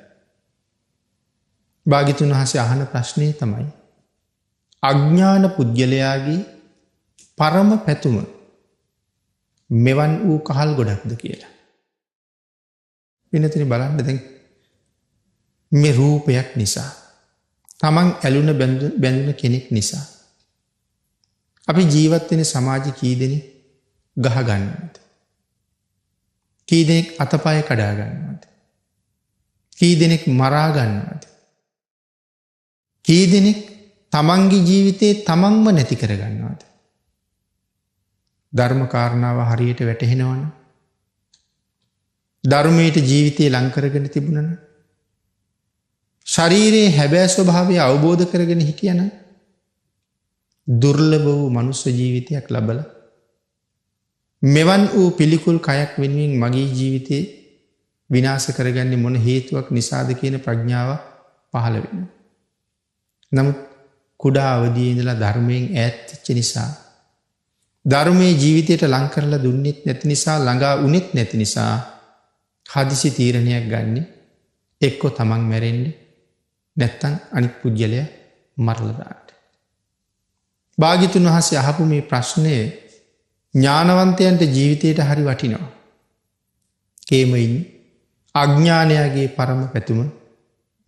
භාග්‍යතුන් වහන්සේ අහන ප්‍රශ්නේ තමයි අඥාන පුද්ගලයාගේ පරම පැතුම මෙවන් වූ කහල් ගොඩක්ද කියලා. වෙනතින් බලන්න දැන් මේ රූපයක් නිසා තමන් ඇලුන බැඳුන කෙනෙක් නිසා අපි ජීවත් වෙන සමාජ කී දෙනෙක් ගහ ගන්නවද? කී දෙනෙක් අතපය කඩා ගන්නවද? කී දෙනෙක් මරා ගන්නවද? කී දෙනෙක් තමන්ගේ ජීවිතේ තමන්ම නැති කර ගන්නවද? ධර්ම කාරණාව හරියට වැටහෙනවනම් ධර්මයට ජීවිතය ලං කරගෙන තිබුණනම් ශරීරයේ හැබෑ ස්වභාවය අවබෝධ කරගෙන හිටියනම් දුර්ලභ වූ මනුස්ස ජීවිතයක් ලබලා මෙවන් වූ පිළිකුල් කයක් වෙනුවෙන් මගේ ජීවිතේ විනාශ කරගන්නේ මොන හේතුවක් නිසාද කියන ප්‍රඥාව පහළ වෙනවා. නමුත් කුඩා අවදියේ ඉඳලා ධර්මයෙන් ඈත් වෙච්ච නිසා ධර්මයේ ජීවිතයට ලං කරලා දුන්නෙත් නැති නිසා ළඟා වුණෙත් නැති නිසා හදිසි තීරණයක් ගන්න එක්ක තමන් මැරෙන්නේ නැත්තම් අනිත් පුද්ගලයා මරලා දාන්න. භාග්‍යතුන් වහන්සේ අහපු මේ ප්‍රශ්නය ඥානවන්තයන්ට ජීවිතයට හරි වටිනවා. කේමයින් අඥානයාගේ පරම පැතුම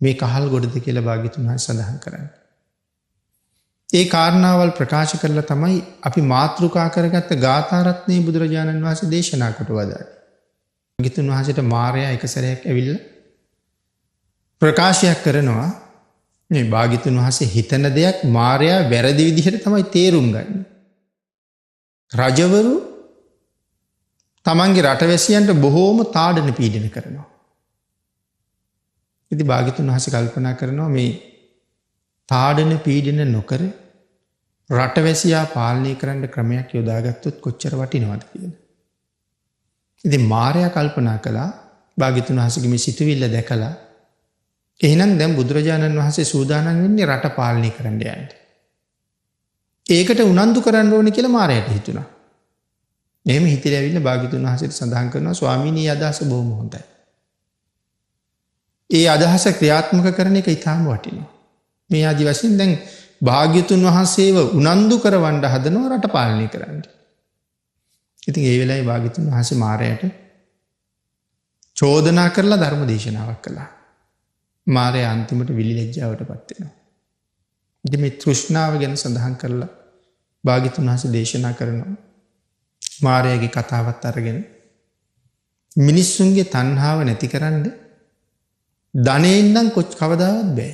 මේ කහල් ගොඩද කියලා භාග්‍යතුන් වහන්සේ සඳහන් කරන්නේ. ඒ කාරණාවල් ප්‍රකාශ කරලා තමයි අපි මාතෘකා කරගත්ත ගාථා රත්නයේ බුදුරජාණන් වහන්සේ දේශනා කොට වදාළේ. භාග්‍යතුන් වහන්සේට මාරයා එක සැරයක් ඇවිල්ලා ප්‍රකාශයක් කරනවා මේ භාග්‍යතුන් වහන්සේ හිතන දෙයක් මාරයා වැරදි විදිහට තමයි තේරුම් ගන්නේ. රජවරු තමන්ගේ රටවැසියන්ට බොහෝම තාඩන පීඩන කරනවා. ඉතින් භාග්‍යතුන් වහන්සේ කල්පනා කරනවා මේ තාඩන පීඩන නොකර රටවැසියා පාලනය කරන්න ක්‍රමයක් යොදාගත්තොත් කොච්චර වටිනවද කියලා. ඉතින් මාරයා කල්පනා කළා භාග්‍යතුන් වහන්සේගේ මේ සිතුවිල්ල දැකලා එහෙනම් දැන් බුදුරජාණන් වහන්සේ සූදානම් වෙන්නේ රට පාලනය කරන්න යන්න. ඒකට උනන්දු කරන්න ඕනේ කියලා මාරයාට හිතුණා. එහෙම හිතලා ඇවිල්ලා භාග්‍යතුන් වහන්සේට සඳහන් කරනවා ස්වාමීනි අදහස බොහොම හොඳයි. ඒ අදහස ක්‍රියාත්මක කරන එක ඉතාම වටිනවා. මේ ආදි වශයෙන් දැන් භාග්‍යතුන් වහන්සේව උනන්දු කරවන්න හදනවා රට පාලනය කරන්න. ඉතින් ඒ වෙලාවේ භාග්‍යතුන් වහන්සේ මාරයාට චෝදනා කරලා ධර්ම දේශනාවක් කළා. මාරයා අන්තිමට විලිලැජ්ජාවටපත් වෙනවා. ඉතින් මේ තෘෂ්ණාව ගැන සඳහන් කරලා භාග්‍යතුන් වහන්සේ දේශනා කරනවා. මාරයාගේ කතාවත් අරගෙන මිනිස්සුන්ගේ තණ්හාව නැතිකරන්න ධනෙන් නම් කවදාවත් බෑ.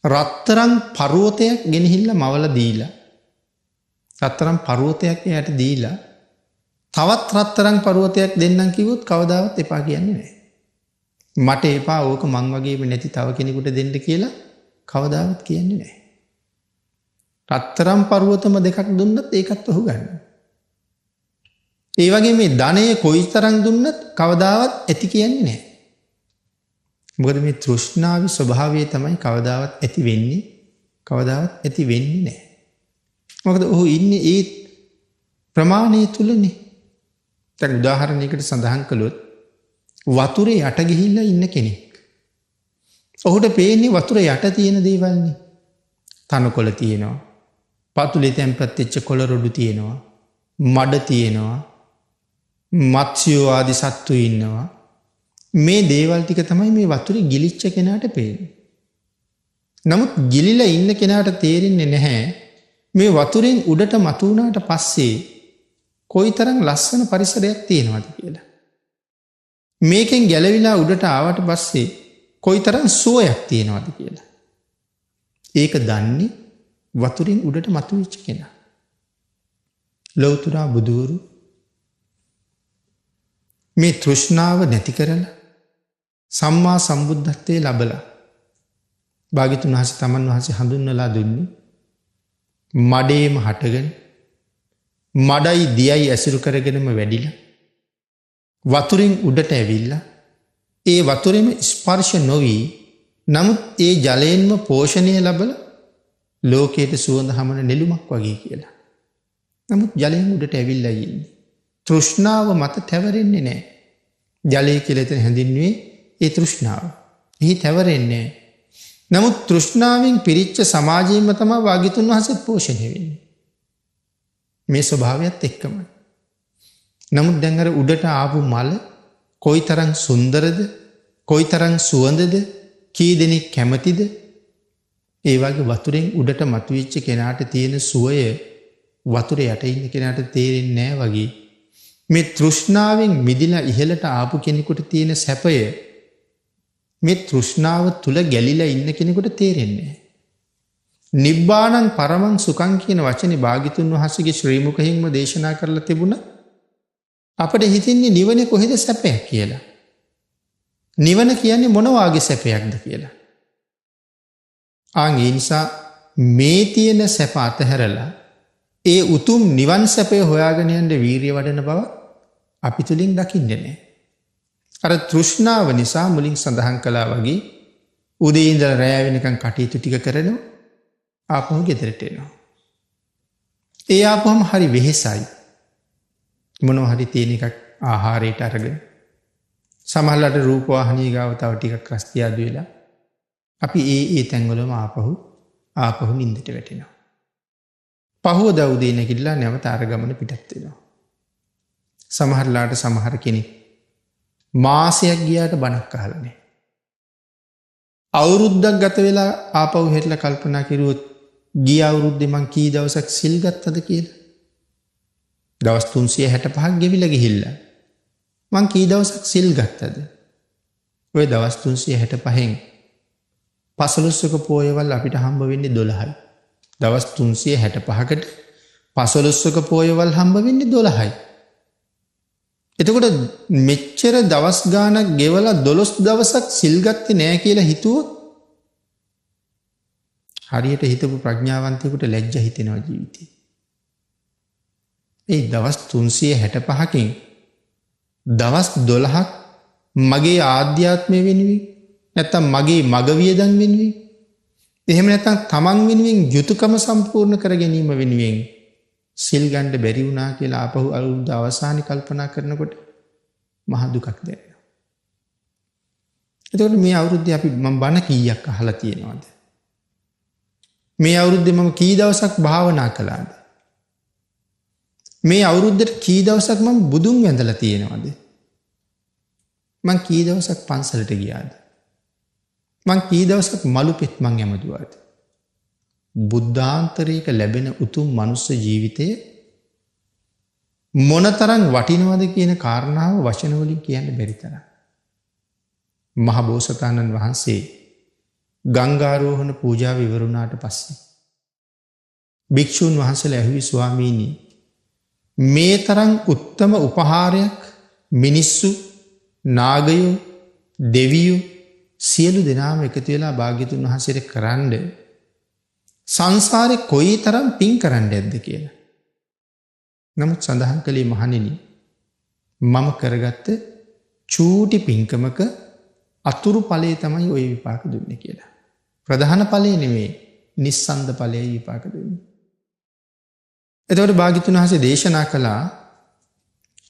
රත්තරන් පර්වතයක් ගෙනහිල්ලා මවලා දීලා රත්තරන් පර්වතයක් එයාට දීලා තවත් රත්තරන් පර්වතයක් දෙන්නම් කිව්වොත් කවදාවත් එපා කියන්නේ නැහැ. මට එපා ඕක මං වගේම නැති තව කෙනෙකුට දෙන්න කියලා කවදාවත් කියන්නේ නැහැ. රත්තරන් පර්වතම දෙකක් දුන්නත් ඒකත් ඔහු ගන්නවා. ඒ වගේ මේ ධනය කොයිතරම් දුන්නත් කවදාවත් ඇති කියන්නේ නැහැ. මොකද මේ තෘෂ්ණාවේ ස්වභාවය තමයි කවදාවත් ඇති වෙන්නේ නැහැ. මොකද ඔහු ඉන්නේ ඒ ප්‍රමාණය තුලනේ. දැන් උදාහරණයකට සඳහන් කළොත් වතුරේ යට ගිහිල්ලා ඉන්න කෙනෙක්. ඔහුට පේන්නේ වතුර යට තියෙන දේවල්නේ. තනකොළ තියෙනවා. පතුලේ තැම්පත් වෙච්ච කොළ රොඩු තියෙනවා. මඩ තියෙනවා. මත්ස්‍යෝ ආදි සත්තු ඉන්නවා. මේ දේවල් ටික තමයි මේ වතුරේ ගිලිච්ච කෙනාට පේන්නේ. නමුත් ගිලිලා ඉන්න කෙනාට තේරෙන්නේ නැහැ මේ වතුරෙන් උඩට මතු වුණාට පස්සේ කොයිතරම් ලස්සන පරිසරයක් තියෙනවද කියලා. මේකෙන් ගැලවිලා උඩට ආවට පස්සේ කොයිතරම් සුවයක් තියෙනවද කියලා. ඒක දන්නේ වතුරෙන් උඩට මතුවෙච්ච කෙනා. ලෞතර බුදුවරු මේ තෘෂ්ණාව නැති කරලා සම්මා සම්බුද්ධත්වයේ ලැබලා භාග්‍යතුන් වහන්සේ තමන් වහන්සේ හඳුන්වලා දුන්නේ මඩේම හටගෙන මඩයි දියයි ඇසුරු කරගෙනම වැඩිලා වතුරෙන් උඩට ඇවිල්ලා ඒ වතුරෙම ස්පර්ශ නොවි නමුත් ඒ ජලයෙන්ම පෝෂණය ලැබලා ලෝකයට සුවඳ හමන නෙළුමක් වගේ කියලා. නමුත් ජලයෙන් උඩට ඇවිල්ලා ඉන්නේ. තෘෂ්ණාව මත තැවරෙන්නේ නැහැ. ජලය කියලා එතන හැඳින්වුවේ ඒ තෘෂ්ණාව. එහි තැවරෙන්නේ නැහැ. නමුත් තෘෂ්ණාවෙන් පිරිච්ච සමාජයෙන්ම තමයි භාග්‍යතුන් වහන්සේ පෝෂණය වෙන්නේ. මේ ස්වභාවයත් එක්කම. නමුත් දැන් අර උඩට ආපු මල කොයිතරම් සුන්දරද, කොයිතරම් සුවඳද, කී දෙනෙක් කැමතිද? ඒ වගේ වතුරෙන් උඩට මතුවෙච්ච කෙනාට තියෙන සුවය වතුර යට ඉන්න කෙනාට තේරෙන්නේ නැහැ වගේ. මේ තෘෂ්ණාවෙන් මිදිලා ඉහළට ආපු කෙනෙකුට තියෙන සැපය මේ තෘෂ්ණාව තුල ගැලිලා ඉන්න කෙනෙකුට තේරෙන්නේ නැහැ. නිබ්බාණං පරමං සුඛං කියන වචනේ භාග්‍යතුන් වහන්සේගේ ශ්‍රී මුඛයෙන්ම දේශනා කරලා තිබුණා. අපිට හිතින්නේ නිවනේ කොහෙද සැපයක් කියලා. නිවන කියන්නේ මොන වාගේ සැපයක්ද කියලා. ඒ නිසා මේ තියෙන සැප අතහැරලා ඒ උතුම් නිවන් සැපය හොයාගෙන යන්න වීරිය වඩන බව අපි තුලින් දකින්නේ නැහැ. අර තෘෂ්ණාව නිසා මුලින් සඳහන් කළා වගේ උදේ ඉඳලා රැය වෙනකන් කටයුතු ටික කරනවා ආපහු ගෙදරට එනවා. ඒ ආපහුම හරි වෙහෙසයි. මොනවා හරි තියෙන එකක් ආහාරයට අරගෙන සමහරවිට රූප වාහිනිය ගාව තව ටිකක් රස්තියාදු වෙලා අපි ඒ තැන්වලම ආපහු නිින්දට වැටෙනවා. පහුවදා උදේ නැගිටලා නැවත අර ගමන පිටත් වෙනවා. සමහර කෙනෙක් මාසයක් ගියාට බණක් අහලා නැහැ. අවුරුද්දක් ගත වෙලා ආපහු හෙట్లా කල්පනා කරුවොත් ගිය අවුරුද්දේ මං කී දවසක් සිල් ගත්තද කියලා. දවස් 365ක් ගෙවිලා ගිහිල්ලා මං කී දවසක් සිල් ගත්තද? ඔය දවස් 365න් 15ක පෝයවල් අපිට හම්බ වෙන්නේ 12යි. දවස් 365කට 15ක පෝයවල් හම්බ වෙන්නේ 12යි. එතකොට මෙච්චර දවස් ගාණක් ගෙවලා 12 දවසක් සිල් ගත්තේ නැහැ කියලා හිතුවොත් හරියට හිතපු ප්‍රඥාවන්තයෙකුට ලැජ්ජ හිතෙනවා ජීවිතේ. ඒ දවස් 365කින් දවස් 12ක් මගේ ආධ්‍යාත්මය වෙනුවෙන් නැත්තම් මගේ මග වියදම් වෙනුවෙන් එහෙම නැත්තම් තමන් වෙනුවෙන් යුතුයකම සම්පූර්ණ කර ගැනීම වෙනුවෙන් සිල් ගන්න බැරි වුණා කියලා ආපහු අවුරුද්ද අවසානයේ කල්පනා කරනකොට මහ දුකක් දැනෙනවා. එතකොට මේ අවුරුද්දේ අපි මම බණ කීයක් අහලා තියෙනවද? මේ අවුරුද්දේ මම කී දවසක් භාවනා කළාද? මේ අවුරුද්දට කී දවසක් මම බුදුන් වැඳලා තියෙනවද? මං කී දවසක් පන්සලට ගියාද? මං කී දවසක් මලු පෙත් මං යමදුවාද? බුද්ධාන්තරයක ලැබෙන උතුම් මනුස්ස ජීවිතය මොනතරම් වටිනවද කියන කාරණාව වචන වලින් කියන්න බැරි තරම්. මහ බෝසතාණන් වහන්සේ ගංගාරෝහණ පූජාව ඉවරුණාට පස්සේ භික්ෂුන් වහන්සේලා ඇහුවේ ස්වාමීනි මේ තරම් උත්තම උපහාරයක් මිනිස්සු නාගයෝ දෙවියෝ සියලු දෙනාම එකතු වෙලා භාග්‍යතුන් වහන්සේට කරන්න සංසාරේ කොයි තරම් පින් කරන්න ඇද්ද කියලා. නමුත් සඳහන් කළේ මහණෙනි මම කරගත්ත චූටි පින්කමක අතුරු ඵලයේ තමයි ওই විපාක දුන්නේ කියලා. ප්‍රධාන ඵලය නෙමෙයි නිස්සන්ද ඵලයේ විපාක දුන්නේ. එතකොට භාග්‍යතුන් වහන්සේ දේශනා කළා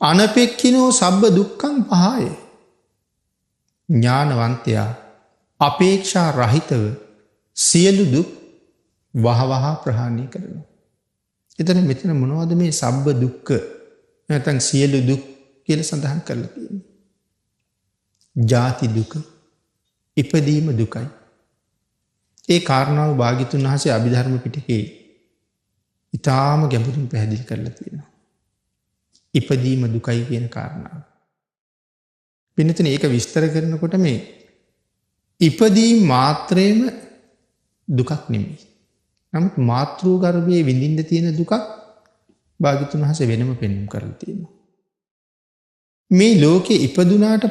අනපෙක්ඛිනෝ සබ්බ දුක්ඛං පහය. ඥානවන්තයා අපේක්ෂා රහිතව සියලු දුක් වහවහ ප්‍රහාණය කරනවා. එතන මෙතන මොනවද මේ සබ්බ දුක්ඛ නැත්නම් සියලු දුක් කියලා සඳහන් කරලා තියෙන්නේ? ජාති දුක, ඉපදීම දුකයි. ඒ කාරණාව භාග්‍යතුන් වහන්සේ අභිධර්ම පිටකේ ඊටාම ගැඹුරින් පැහැදිලි කරලා තියෙනවා. ඉපදීම දුකයි කියන කාරණාව. පින්නතන ඒක විස්තර කරනකොට මේ ඉපදීම මාත්‍රේම දුකක් නෙමෙයි. නමුත් මාතෘ ගර්භයේ විඳින්න තියෙන දුකක් භාග්‍යතුන් වහන්සේ වෙනම පෙන්වුම් කරලා තියෙනවා. මේ ලෝකේ ඉපදුනාට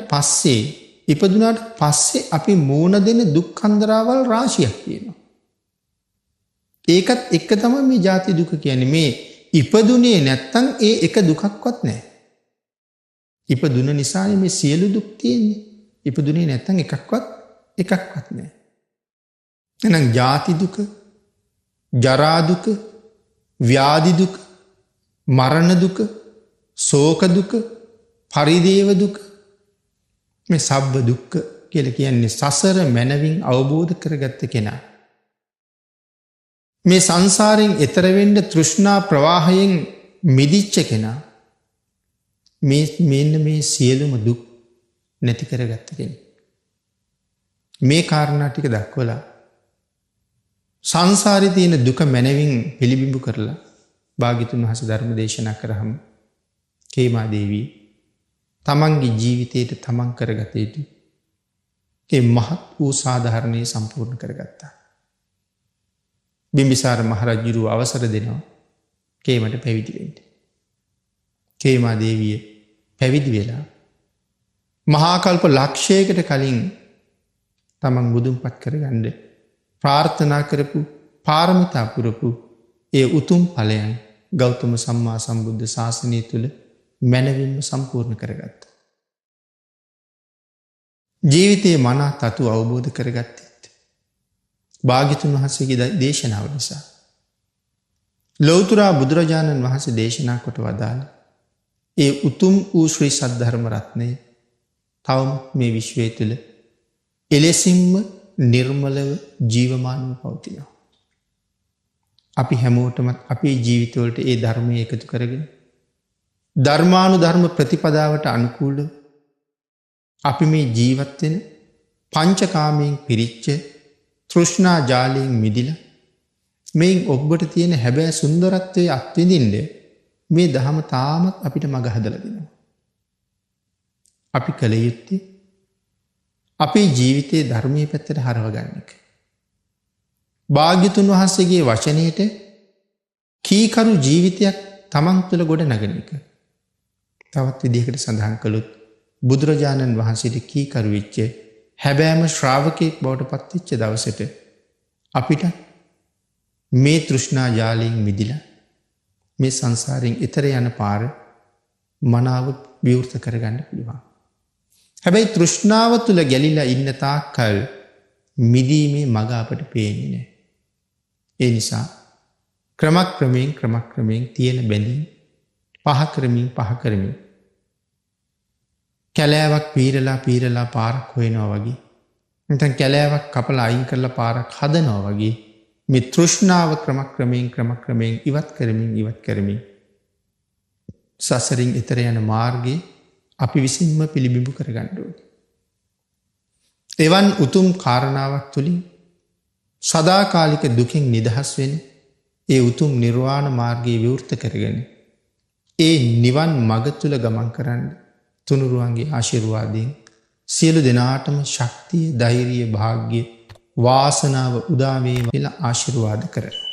පස්සේ අපි මෝන දෙන දුක් අන්දරාවල් රාශියක් තියෙනවා. ඒකත් එක්ක තමයි මේ ජාති දුක කියන්නේ. මේ ඉපදුනේ නැත්තම් ඒ එක දුකක්වත් නැහැ. ඉපදුන නිසානේ මේ සියලු දුක් තියෙන්නේ. ඉපදුනේ නැත්තම් එකක්වත් නැහැ. එහෙනම් ජාති දුක, ජරා දුක, ව්‍යාධි දුක, මරණ දුක, ශෝක දුක, පරිදේව දුක මේ සබ්බ දුක්ඛ කියලා කියන්නේ සසර මනවින් අවබෝධ කරගත්ත කෙනා. මේ සංසාරයෙන් එතර වෙන්න තෘෂ්ණා ප්‍රවාහයෙන් මිදිච්ච කෙනා. මෙන්න මේ සියලුම දුක් නැති කරගත්ත කෙනා. මේ කාරණා ටික දක්වලා සංසාරේ තියෙන දුක මනවින් පිළිබිඹු කරලා භාග්‍යතුන් වහන්සේ ධර්ම දේශනා කරාම කේමා දේවී තමන්ගේ ජීවිතයට තමන් කරගත යුතු ඒ මහත් වූ සාධාරණේ සම්පූර්ණ කරගත්තා. බිම්බිසාර මහරජුරු අවසර දෙනවා කේමට පැවිදි වෙන්න. කේමා දේවිය පැවිදි වෙලා මහා කල්ප ලක්ෂයකට කලින් තමන් බුදුන්පත් කරගන්න ප්‍රාර්ථනා කරපු පාරමිතා පුරපු ඒ උතුම් ඵලයන් ගෞතම සම්මා සම්බුද්ධ ශාසනය තුල මනවින්ම සම්පූර්ණ කරගත්තා. ජීවිතයේ මනා තතු අවබෝධ කරගත්තෙත් භාග්‍යතුන් වහන්සේගේ දේශනාව නිසා. ලෞතර බුදුරජාණන් වහන්සේ දේශනා කොට වදාළ ඒ උතුම් වූ ශ්‍රී සද්ධර්ම රත්නය තවම මේ විශ්වය තුළ එලෙසින්ම නිර්මලව ජීවමානව පවතිනවා. අපි හැමෝටමත් අපේ ජීවිතවලට ඒ ධර්මය එකතු කරගෙන ධර්මානුධර්ම ප්‍රතිපදාවට අනුකූලව අපි මේ ජීවත් වෙන පංචකාමයෙන් පිරිච්ච තෘෂ්ණා ජාලයෙන් මිදිලා මේන් ඔබට තියෙන හැබෑ සුන්දරත්වයේ අත්විඳින්න මේ ධහම තාමත් අපිට මඟ හදලා දෙනවා. අපි කල යුත්තේ අපේ ජීවිතයේ ධර්මයේ පැත්තට හරව ගන්න එක. භාග්‍යතුන් වහන්සේගේ වචනයට කීකරු ජීවිතයක් තමන් තුළ ගොඩ නගන එක. තවත් විදිහකට සඳහන් කළොත් බුදුරජාණන් වහන්සේට කීකරු වෙච්ච හැබෑම ශ්‍රාවකෙක් බවට පත් වෙච්ච දවසට අපිට මේ තෘෂ්ණා ජාලයෙන් මිදිලා මේ සංසාරයෙන් එතර යන පාර මනාව විවෘත කරගන්න පුළුවන්. හැබැයි තෘෂ්ණාව තුළ ගැලිලා ඉන්න තාක්කල් මිදීමේ මඟ අපට පේන්නේ නැහැ. ඒ නිසා ක්‍රමක්‍රමයෙන් තියෙන බැඳීම් පහ කරමින් කැලෑවක් පීරලා පාරක් හොයනවා වගේ නැත්නම් කැලෑවක් කපලා අයින් කරලා පාරක් හදනවා වගේ මේ තෘෂ්ණාව ක්‍රමක්‍රමයෙන් ඉවත් කරමින් සසරින් එතර යන මාර්ගයේ අපි විසින්ම පිළිබිඹු කරගන්න ඕනේ. එවන් උතුම් කාරණාවක් තුලින් සදාකාලික දුකින් නිදහස් වෙන ඒ උතුම් නිර්වාණ මාර්ගයේ විවෘත කරගෙන ඒ නිවන් මඟ තුල ගමන් කරන්න තුනුරුවන්ගේ ආශිර්වාදයෙන් සියලු දෙනාටම ශක්තිය, ධෛර්යය, වාග්ය, වාසනාව උදා වේවා කියලා ආශිර්වාද කරනවා.